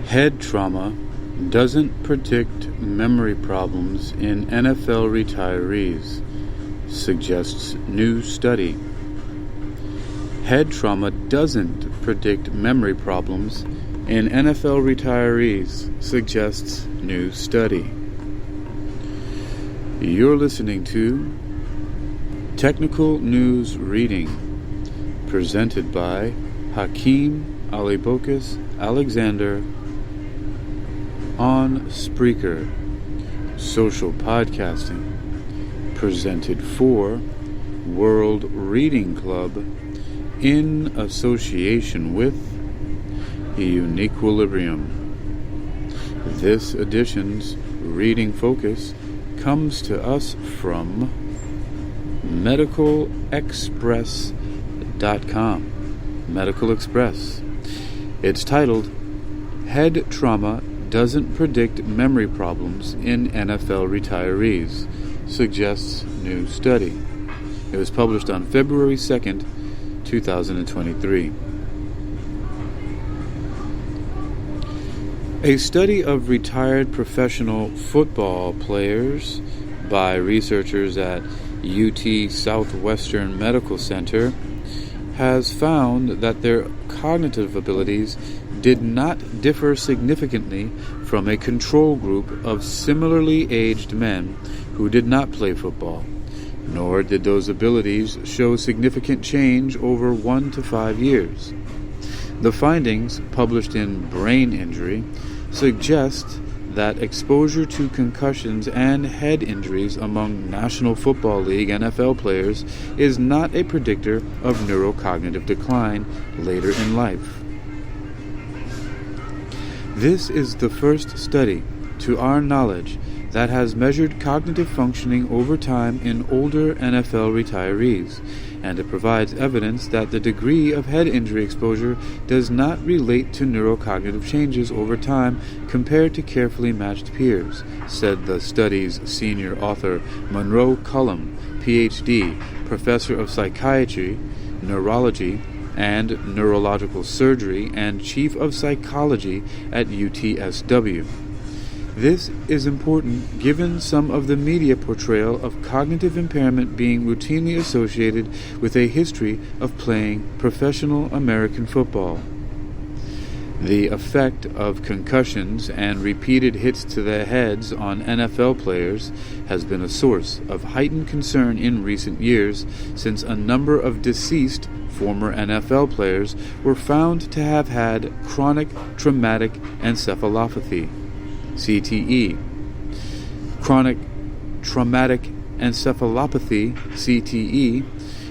Head trauma doesn't predict memory problems in NFL retirees, suggests new study. Head trauma doesn't predict memory problems in NFL retirees, suggests new study. You're listening to Technical News Reading, presented by Hakeem Alibokas Alexander on Spreaker, social podcasting, presented for World Reading Club in association with Uniquilibrium. This edition's reading focus comes to us from medicalexpress.com. Medical Express. It's titled, Head Trauma Doesn't Predict Memory Problems in NFL Retirees, suggests new study. It was published on February 2nd, 2023. A study of retired professional football players by researchers at UT Southwestern Medical Center has found that their cognitive abilities did not differ significantly from a control group of similarly aged men who did not play football, nor did those abilities show significant change over 1 to 5 years. The findings, published in Brain Injury, suggest that exposure to concussions and head injuries among National Football League NFL players is not a predictor of neurocognitive decline later in life. This is the first study, to our knowledge, that has measured cognitive functioning over time in older NFL retirees, and it provides evidence that the degree of head injury exposure does not relate to neurocognitive changes over time compared to carefully matched peers, said the study's senior author Monroe Cullum, Ph.D., professor of psychiatry, neurology, and neurological surgery, and chief of psychology at UTSW. This is important given some of the media portrayal of cognitive impairment being routinely associated with a history of playing professional American football. The effect of concussions and repeated hits to the heads on NFL players has been a source of heightened concern in recent years, since a number of deceased former NFL players were found to have had chronic traumatic encephalopathy, CTE. Chronic traumatic encephalopathy, CTE,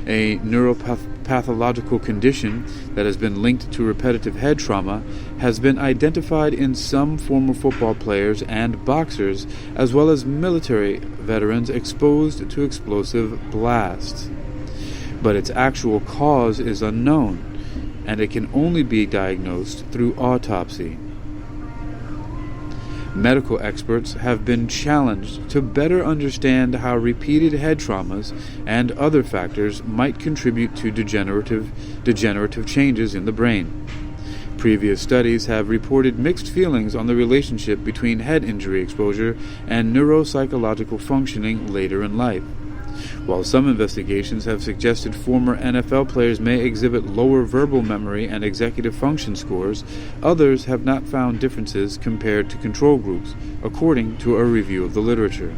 a neuropathological condition that has been linked to repetitive head trauma, has been identified in some former football players and boxers, as well as military veterans exposed to explosive blasts. But its actual cause is unknown, and it can only be diagnosed through autopsy. Medical experts have been challenged to better understand how repeated head traumas and other factors might contribute to degenerative changes in the brain. Previous studies have reported mixed feelings on the relationship between head injury exposure and neuropsychological functioning later in life. While some investigations have suggested former NFL players may exhibit lower verbal memory and executive function scores, others have not found differences compared to control groups, according to a review of the literature.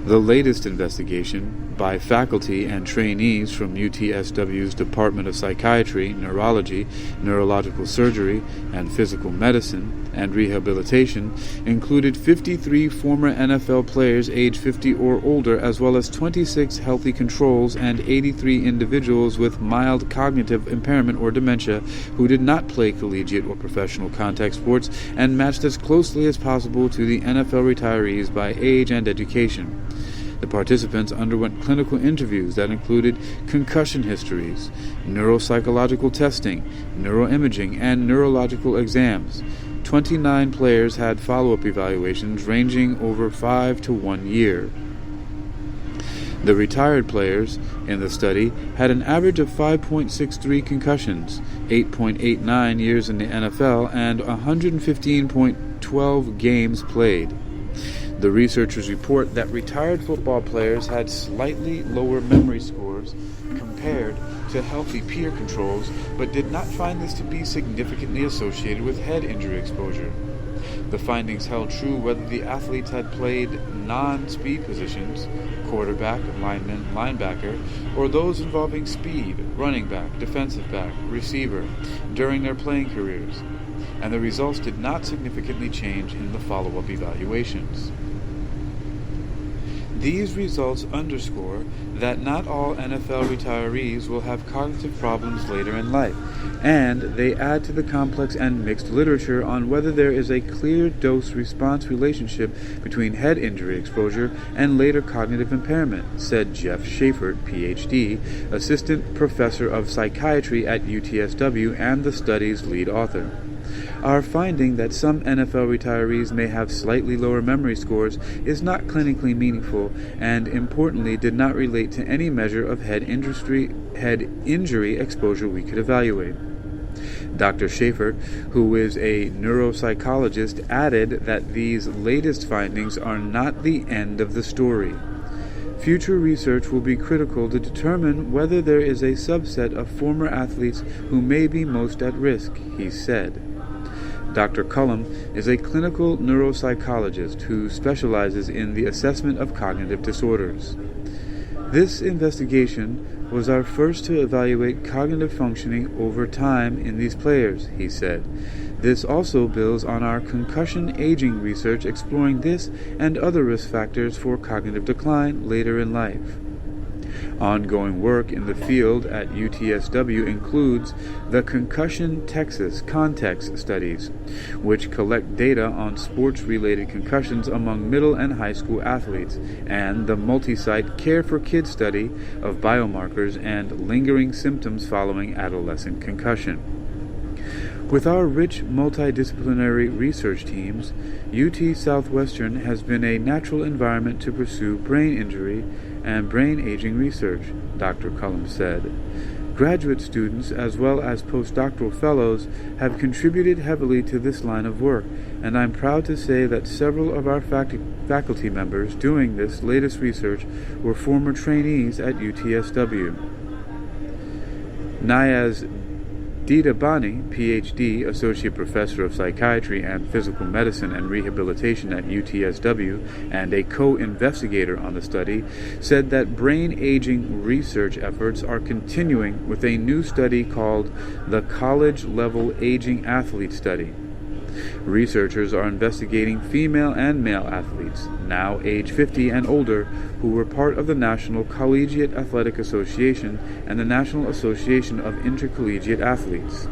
The latest investigation by faculty and trainees from UTSW's Department of Psychiatry, Neurology, Neurological Surgery, and Physical Medicine and Rehabilitation included 53 former NFL players age 50 or older, as well as 26 healthy controls and 83 individuals with mild cognitive impairment or dementia who did not play collegiate or professional contact sports, and matched as closely as possible to the NFL retirees by age and education. The participants underwent clinical interviews that included concussion histories, neuropsychological testing, neuroimaging, and neurological exams. 29 players had follow-up evaluations ranging over 5 to 1 year. The retired players in the study had an average of 5.63 concussions, 8.89 years in the NFL, and 115.12 games played. The researchers report that retired football players had slightly lower memory scores compared to healthy peer controls, but did not find this to be significantly associated with head injury exposure. The findings held true whether the athletes had played non-speed positions, quarterback, lineman, linebacker, or those involving speed, running back, defensive back, receiver, during their playing careers, and the results did not significantly change in the follow-up evaluations. These results underscore that not all NFL retirees will have cognitive problems later in life, and they add to the complex and mixed literature on whether there is a clear dose-response relationship between head injury exposure and later cognitive impairment, said Jeff Schaeffer, Ph.D., Assistant Professor of Psychiatry at UTSW and the study's lead author. Our finding that some NFL retirees may have slightly lower memory scores is not clinically meaningful and, importantly, did not relate to any measure of head injury exposure we could evaluate. Dr. Schaeffer, who is a neuropsychologist, added that these latest findings are not the end of the story. Future research will be critical to determine whether there is a subset of former athletes who may be most at risk, he said. Dr. Cullum is a clinical neuropsychologist who specializes in the assessment of cognitive disorders. This investigation was our first to evaluate cognitive functioning over time in these players, he said. This also builds on our concussion aging research exploring this and other risk factors for cognitive decline later in life. Ongoing work in the field at UTSW includes the Concussion Texas Context Studies, which collect data on sports-related concussions among middle and high school athletes, and the multi-site Care for Kids study of biomarkers and lingering symptoms following adolescent concussion. With our rich multidisciplinary research teams, UT Southwestern has been a natural environment to pursue brain injury and brain aging research, Dr. Cullum said. Graduate students as well as postdoctoral fellows have contributed heavily to this line of work, and I'm proud to say that several of our faculty members doing this latest research were former trainees at UTSW. Nayaz Didabani, Ph.D., Associate Professor of Psychiatry and Physical Medicine and Rehabilitation at UTSW and a co-investigator on the study, said that brain aging research efforts are continuing with a new study called the College Level Aging Athlete Study. Researchers are investigating female and male athletes, now age 50 and older, who were part of the National Collegiate Athletic Association and the National Association of Intercollegiate Athletes.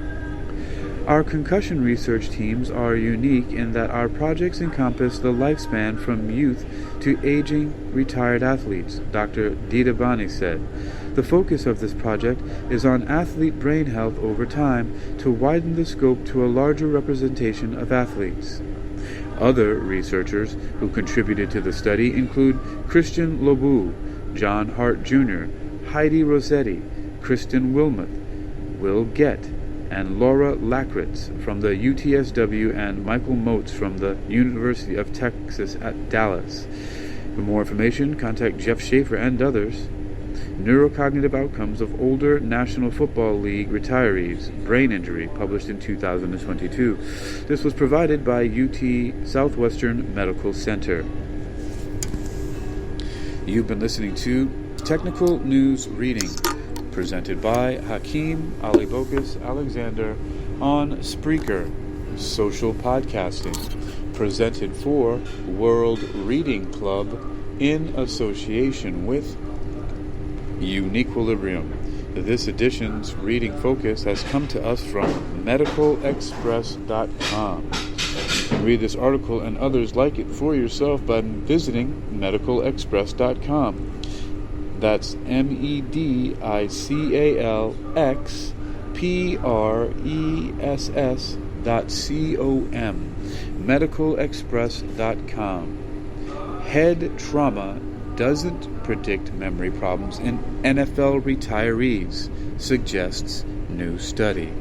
Our concussion research teams are unique in that our projects encompass the lifespan from youth to aging retired athletes, Dr. Didabani said. The focus of this project is on athlete brain health over time to widen the scope to a larger representation of athletes. Other researchers who contributed to the study include Christian Lobu, John Hart Jr., Heidi Rossetti, Kristen Wilmoth, Will Gett, and Laura Lakritz from the UTSW and Michael Motes from the University of Texas at Dallas. For more information, contact Jeff Schaeffer and others. Neurocognitive Outcomes of Older National Football League Retirees, Brain Injury, published in 2022. This was provided by UT Southwestern Medical Center. You've been listening to Technical News Reading, presented by Hakeem Alibokas Alexander on Spreaker, social podcasting, presented for World Reading Club in association with Uniquilibrium. This edition's reading focus has come to us from medicalexpress.com. You can read this article and others like it for yourself by visiting medicalexpress.com. That's medicalexpress.com. medicalexpress.com. Head trauma doesn't predict memory problems in NFL retirees, suggests new study.